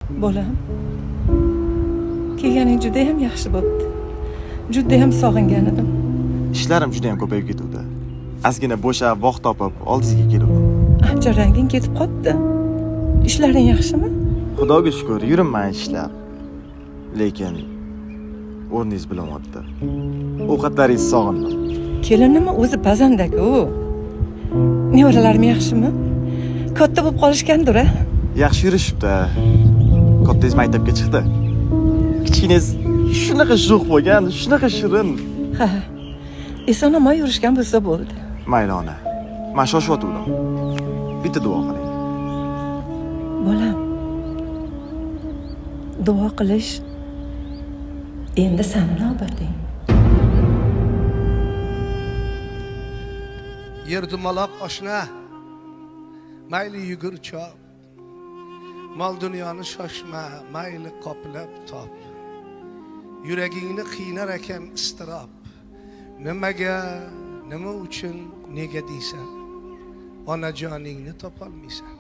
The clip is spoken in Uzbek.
Bolam, kelganing juda ham yaxshi bo'pti. Juda ham sog'ingan edim. Ishlarim juda ham ko'payib ketuvdi. Ozgina bo'shab, vaqt topib, oldingizga keldim. Ancha ranging ketib qoldi. Ishlaring yaxshimi? Xudoga shukr, yurinmaydi ishlar. Lekin o'rningiz bilamoqda. Ovqatlaringizni sog'indim. Kelinimi o'zi bazandaku. Nevaralarim yaxshimi? Katta bo'lib qolishgandir-a? Yaxshi yurishibdi. Kattangiz maktabga chiqdi. Kichkinangiz shunaqa sho'x bo'lgan, shunaqa shirin. Ha. Eson-omon yurishgan bo'lsa bo'ldi. Mayli ona. Men shoshyotgandim. Bitta duo qiling. Bolam, duo qilish endi seni navbating. Yer dumaloq oshna, mayli yugur chop. Mol dunyoni shoshma, mayli qoplab top. Yuragingni qiynar ekan istirob. Nimaga, nima uchun, nega deysan? Onajoningni topolmaysan.